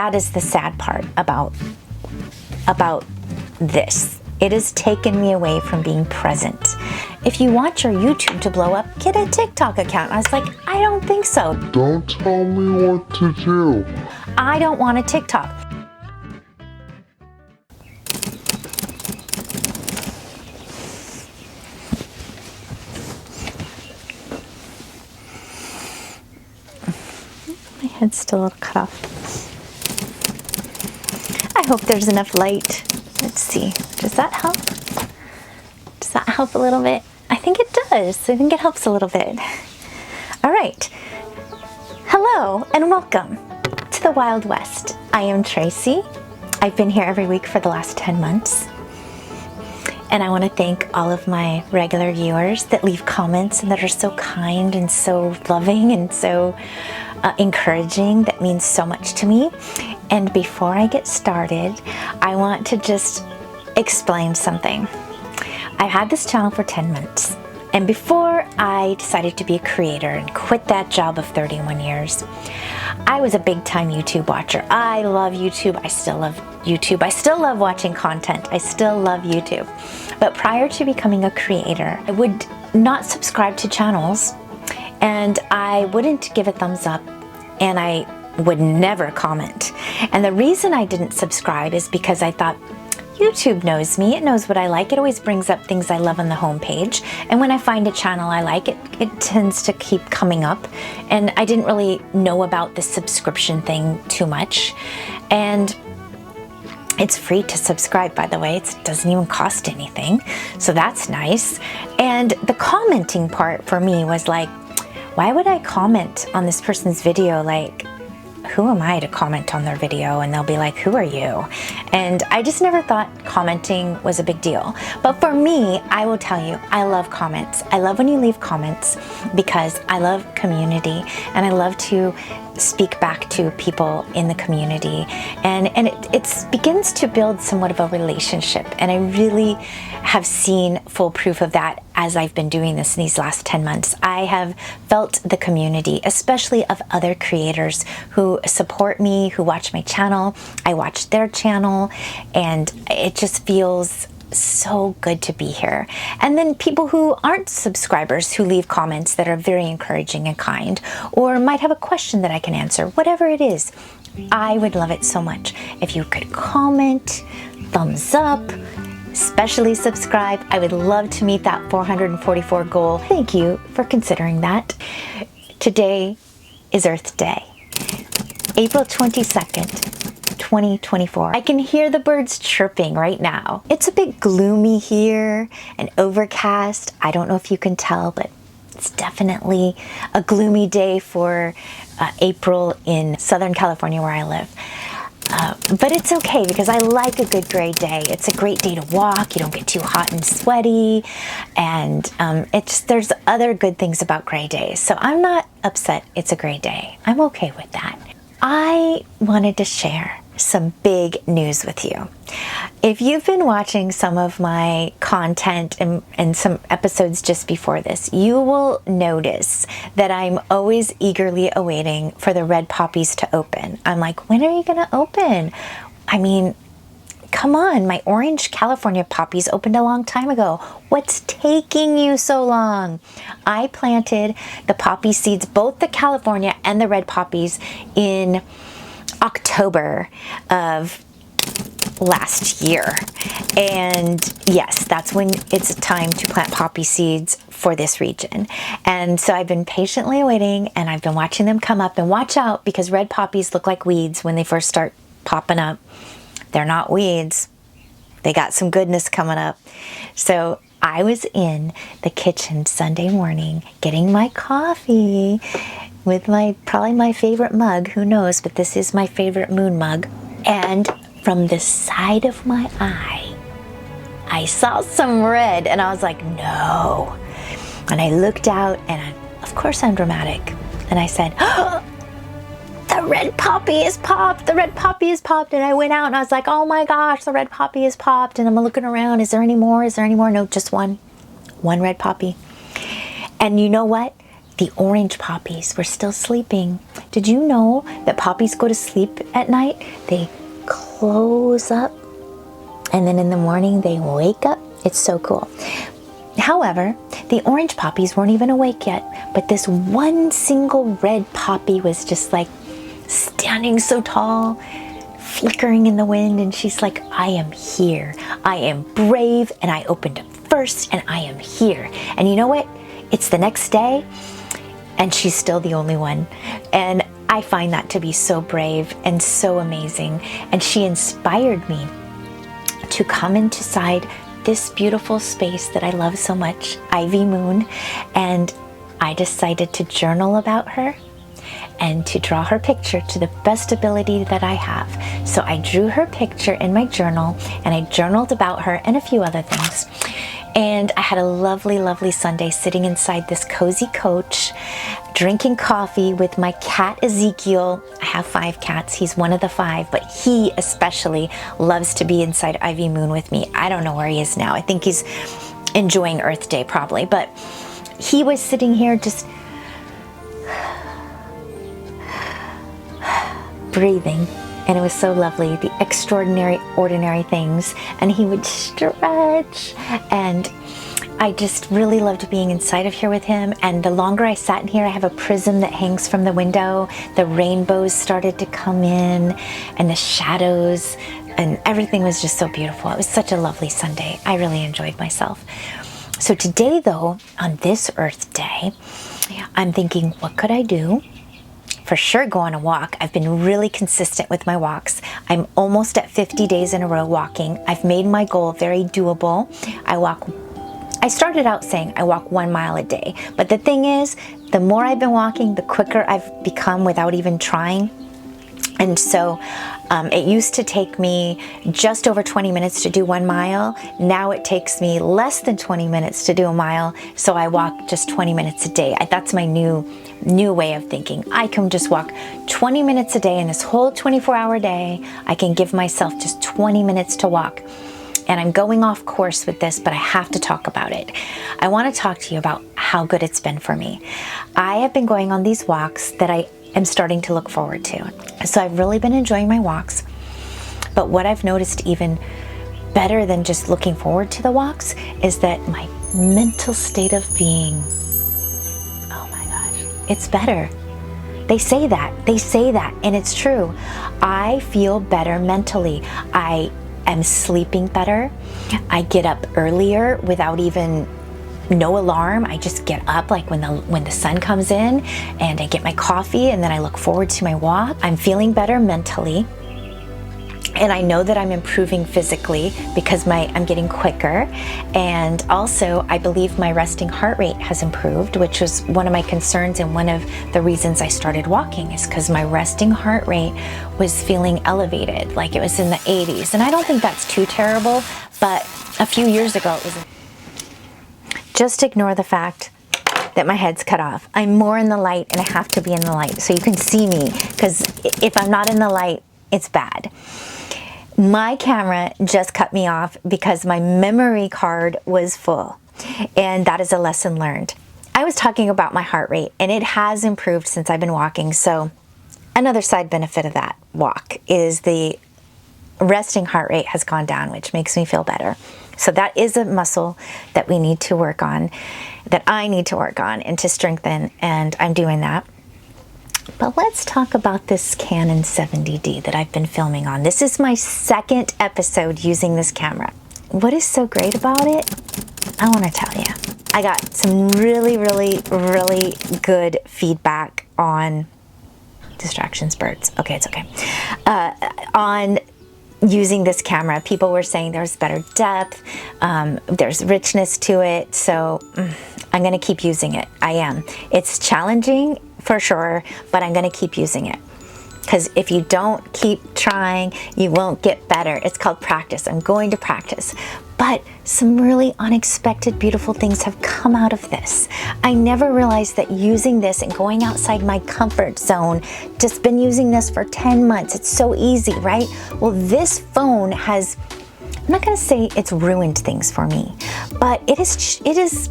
That is the sad part about this. It has taken me away from being present. If you want your YouTube to blow up, get a TikTok account. I was like, I don't think so. Don't tell me what to do. I don't want a TikTok. My head's still a little cut off. I hope there's enough light. Let's see. Does that help? Does that help a little bit? I think it does. I think it helps a little bit. All right. Hello and welcome to the Wild West. I am Tracy. I've been here every week for the last 10 months. And I want to thank all of my regular viewers that leave comments and that are so kind and so loving and so encouraging. That means so much to me. And before I get started, I want to just explain something. I've had this channel for 10 months. And before I decided to be a creator and quit that job of 31 years, I was a big time YouTube watcher. I love YouTube. I still love YouTube. I still love watching content. I still love YouTube. But prior to becoming a creator, I would not subscribe to channels and I wouldn't give a thumbs up and I would never comment. And the reason I didn't subscribe is because I thought, YouTube knows me, it knows what I like, it always brings up things I love on the homepage, and when I find a channel I like, it tends to keep coming up, and I didn't really know about the subscription thing too much, and it's free to subscribe, by the way. It doesn't even cost anything, so that's nice. And the commenting part for me was like, why would I comment on this person's video? Like, who am I to comment on their video? And they'll be like, who are you? And I just never thought commenting was a big deal. But for me, I will tell you, I love comments. I love when you leave comments because I love community and I love to speak back to people in the community. And it begins to build somewhat of a relationship. And I really have seen full proof of that as I've been doing this in these last 10 months. I have felt the community, especially of other creators who support me, who watch my channel. I watch their channel, and it just feels so good to be here. And then people who aren't subscribers who leave comments that are very encouraging and kind, or might have a question that I can answer, whatever it is. I would love it so much if you could comment, thumbs up, especially subscribe. I would love to meet that 444 goal. Thank you for considering that. Today is Earth Day, April 22nd. 2024. I can hear the birds chirping right now. It's a bit gloomy here and overcast. I don't know if you can tell, but it's definitely a gloomy day for April in Southern California where I live. But it's okay because I like a good gray day. It's a great day to walk. You don't get too hot and sweaty. And there's other good things about gray days. So I'm not upset it's a gray day. I'm okay with that. I wanted to share some big news with you. If you've been watching some of my content and some episodes just before this, you will notice that I'm always eagerly awaiting for the red poppies to open. I'm like, when are you gonna open? I mean, come on, my orange California poppies opened a long time ago. What's taking you so long? I planted the poppy seeds, both the California and the red poppies, in October of last year. And yes, that's when it's time to plant poppy seeds for this region. And so I've been patiently waiting and I've been watching them come up. And watch out, because red poppies look like weeds when they first start popping up. They're not weeds. They got some goodness coming up. So I was in the kitchen Sunday morning getting my coffee with probably my favorite mug. Who knows, but this is my favorite moon mug. And from the side of my eye, I saw some red and I was like, no. And I looked out and of course I'm dramatic. And I said, oh, the red poppy is popped, the red poppy is popped. And I went out and I was like, oh my gosh, the red poppy is popped. And I'm looking around, is there any more? Is there any more? No, just one red poppy. And you know what? the orange poppies were still sleeping. Did you know that poppies go to sleep at night? They close up, and then in the morning they wake up. It's so cool. However, the orange poppies weren't even awake yet, but this one single red poppy was just like standing so tall, flickering in the wind, and she's like, I am here. I am brave, and I opened up first, and I am here. And you know what? It's the next day, and she's still the only one. And I find that to be so brave and so amazing. And she inspired me to come inside this beautiful space that I love so much, Ivy Moon, and I decided to journal about her and to draw her picture to the best ability that I have. So I drew her picture in my journal, and I journaled about her and a few other things. And I had a lovely, lovely Sunday sitting inside this cozy coach, drinking coffee with my cat Ezekiel. I have 5 cats. He's one of the 5, but he especially loves to be inside Ivy Moon with me. I don't know where he is now. I think he's enjoying Earth Day probably, but he was sitting here just breathing. And it was so lovely, the extraordinary, ordinary things. And he would stretch. And I just really loved being inside of here with him. And the longer I sat in here, I have a prism that hangs from the window. The rainbows started to come in, and the shadows, and everything was just so beautiful. It was such a lovely Sunday. I really enjoyed myself. So today, though, on this Earth Day, I'm thinking, what could I do? For sure go on a walk. I've been really consistent with my walks. I'm almost at 50 days in a row walking. I've made my goal very doable. I started out saying I walk 1 mile a day, but the thing is, the more I've been walking, the quicker I've become without even trying. And so it used to take me just over 20 minutes to do 1 mile. Now it takes me less than 20 minutes to do a mile. So I walk just 20 minutes a day. That's my new way of thinking. I can just walk 20 minutes a day in this whole 24-hour day. I can give myself just 20 minutes to walk. And I'm going off course with this, but I have to talk about it. I want to talk to you about how good it's been for me. I have been going on these walks that I am starting to look forward to. So I've really been enjoying my walks. But what I've noticed even better than just looking forward to the walks is that my mental state of being, oh my gosh, it's better. They say that, and it's true. I feel better mentally. I am sleeping better. I get up earlier without even no alarm. I just get up like when the sun comes in, and I get my coffee, and then I look forward to my walk. I'm feeling better mentally, and I know that I'm improving physically because I'm getting quicker. And also I believe my resting heart rate has improved, which was one of my concerns, and one of the reasons I started walking is because my resting heart rate was feeling elevated, like it was in the 80s. And I don't think that's too terrible, but a few years ago it was. Just ignore the fact that my head's cut off. I'm more in the light, and I have to be in the light so you can see me, because if I'm not in the light, it's bad. My camera just cut me off because my memory card was full, and that is a lesson learned. I was talking about my heart rate, and it has improved since I've been walking. So another side benefit of that walk is the resting heart rate has gone down, which makes me feel better. So that is a muscle that we need to work on, that I need to work on and to strengthen, and I'm doing that. But let's talk about this Canon 70D that I've been filming on. This is my 2nd episode using this camera. What is so great about it? I want to tell you. I got some really, really, really good feedback on distractions, birds. Okay, it's okay. On using this camera. People were saying there's better depth, there's richness to it, so I'm going to keep using it. I am. It's challenging for sure, but I'm going to keep using it. Because if you don't keep trying, you won't get better. It's called practice. I'm going to practice. But some really unexpected, beautiful things have come out of this. I never realized that using this and going outside my comfort zone, just been using this for 10 months. It's so easy, right? Well, this phone has, I'm not going to say it's ruined things for me, but it is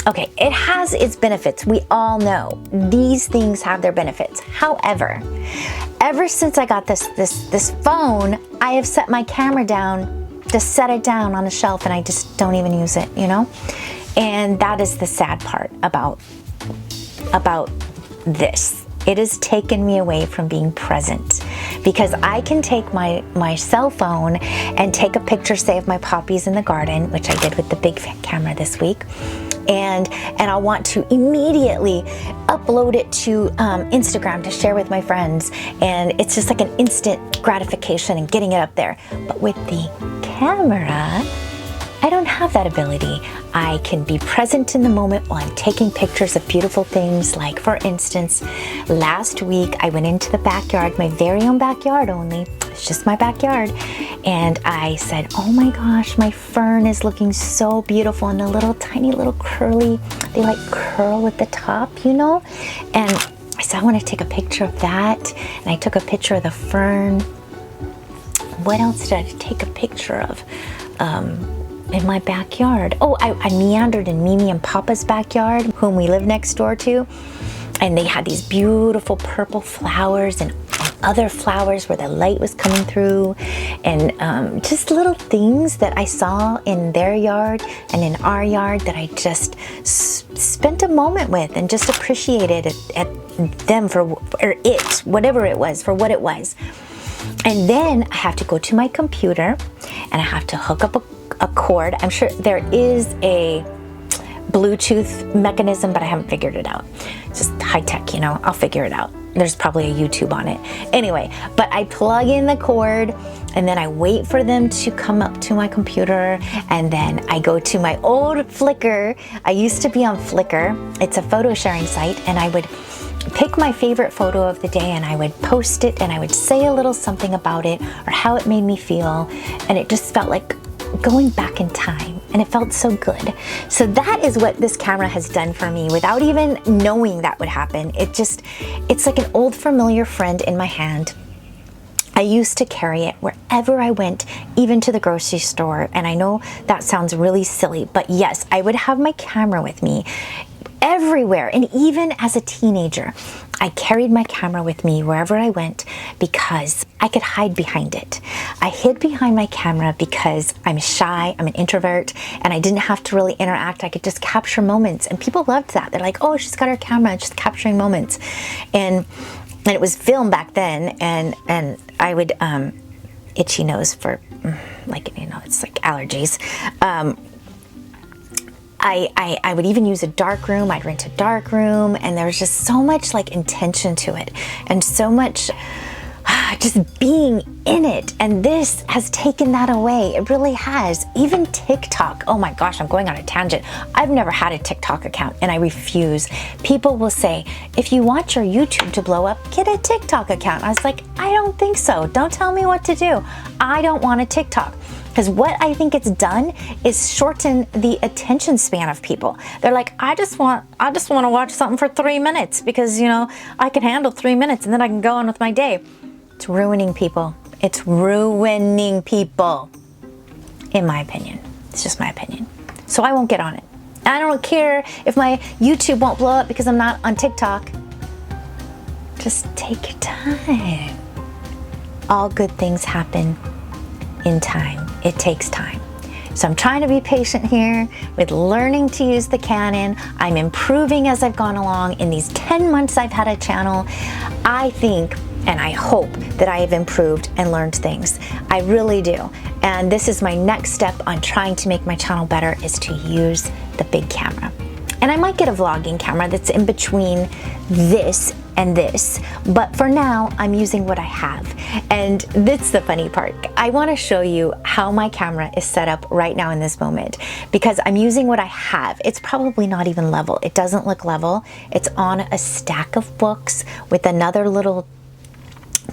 Okay, it has its benefits. We all know these things have their benefits. However, ever since I got this phone, I have set my camera down, just set it down on a shelf, and I just don't even use it, you know? And that is the sad part about this. It has taken me away from being present, because I can take my cell phone and take a picture, say, of my poppies in the garden, which I did with the big camera this week, and I want to immediately upload it to Instagram to share with my friends, and it's just like an instant gratification and getting it up there. But with the camera, I don't have that ability. I can be present in the moment while I'm taking pictures of beautiful things. Like, for instance, last week I went into the backyard, my very own backyard only. It's just my backyard. And I said, oh my gosh, my fern is looking so beautiful, and the little tiny little curly, they like curl at the top, you know? And I said, I want to take a picture of that. And I took a picture of the fern. What else did I take a picture of? In my backyard. Oh, I meandered in Mimi and Papa's backyard, whom we live next door to, and they had these beautiful purple flowers and other flowers where the light was coming through, and just little things that I saw in their yard and in our yard that I just spent a moment with and just appreciated at them or it, whatever it was, for what it was. And then I have to go to my computer and I have to hook up a cord. I'm sure there is a Bluetooth mechanism, but I haven't figured it out. It's just high tech, you know, I'll figure it out. There's probably a YouTube on it. Anyway, but I plug in the cord and then I wait for them to come up to my computer, and then I go to my old Flickr. I used to be on Flickr. It's a photo sharing site, and I would pick my favorite photo of the day and I would post it, and I would say a little something about it or how it made me feel, and it just felt like going back in time, and it felt so good. So that is what this camera has done for me without even knowing that would happen. It's like an old familiar friend in my hand. I used to carry it wherever I went, even to the grocery store. And I know that sounds really silly, but yes, I would have my camera with me everywhere. And even as a teenager, I carried my camera with me wherever I went because I could hide behind it. I hid behind my camera because I'm shy, I'm an introvert, and I didn't have to really interact. I could just capture moments, and people loved that. They're like, oh, she's got her camera, just capturing moments. And it was film back then, and I would, itchy nose for, like, you know, it's like allergies. I would even use a dark room. I'd rent a dark room, and there was just so much like intention to it, and so much just being in it. And this has taken that away. It really has. Even TikTok. Oh my gosh, I'm going on a tangent. I've never had a TikTok account, and I refuse. People will say, if you want your YouTube to blow up, get a TikTok account. I was like, I don't think so. Don't tell me what to do. I don't want a TikTok. Because what I think it's done is shorten the attention span of people. They're like, I just want to watch something for 3 minutes because, you know, I can handle 3 minutes and then I can go on with my day. It's ruining people. It's ruining people, in my opinion. It's just my opinion. So I won't get on it. I don't care if my YouTube won't blow up because I'm not on TikTok. Just take your time. All good things happen in time. It takes time. So I'm trying to be patient here with learning to use the Canon. I'm improving as I've gone along. In these 10 months I've had a channel, I think and I hope that I have improved and learned things. I really do. And this is my next step on trying to make my channel better, is to use the big camera. And I might get a vlogging camera that's in between this and this, but for now I'm using what I have. And that's the funny part. I want to show you how my camera is set up right now in this moment, because I'm using what I have. It's probably not even level. It doesn't look level. It's on a stack of books with another little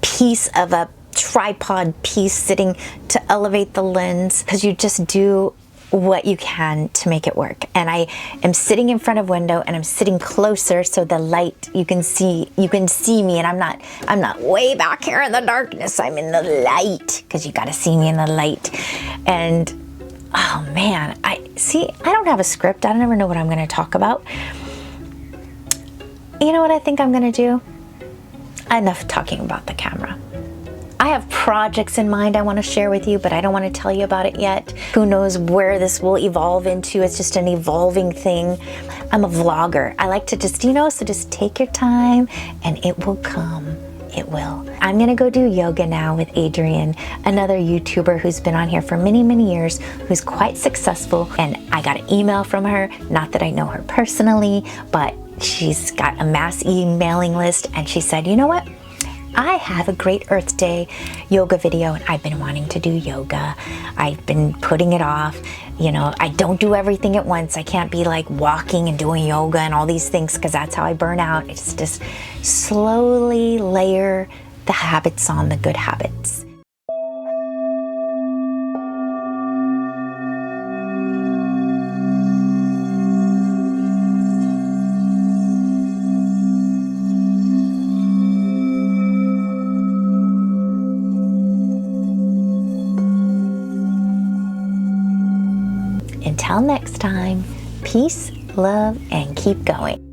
piece of a tripod piece sitting to elevate the lens, because you just do what you can to make it work. And I am sitting in front of a window, and I'm sitting closer so the light, you can see me, and I'm not way back here in the darkness. I'm in the light, because you got to see me in the light. And oh man, See, I don't have a script. I never know what I'm going to talk about. You know what I think I'm going to do? Enough talking about the camera. I have projects in mind I want to share with you, but I don't want to tell you about it yet. Who knows where this will evolve into? It's just an evolving thing. I'm a vlogger. I like to just, so just take your time and it will come. It will. I'm gonna go do yoga now with Adrienne, another YouTuber who's been on here for many, many years, who's quite successful. And I got an email from her, not that I know her personally, but she's got a mass emailing list, and she said, you know what? I have a great Earth Day yoga video and I've been wanting to do yoga. I've been putting it off. I don't do everything at once. I can't be like walking and doing yoga and all these things because that's how I burn out. It's just slowly layer the habits on the good habits. Until next time, peace, love, and keep going.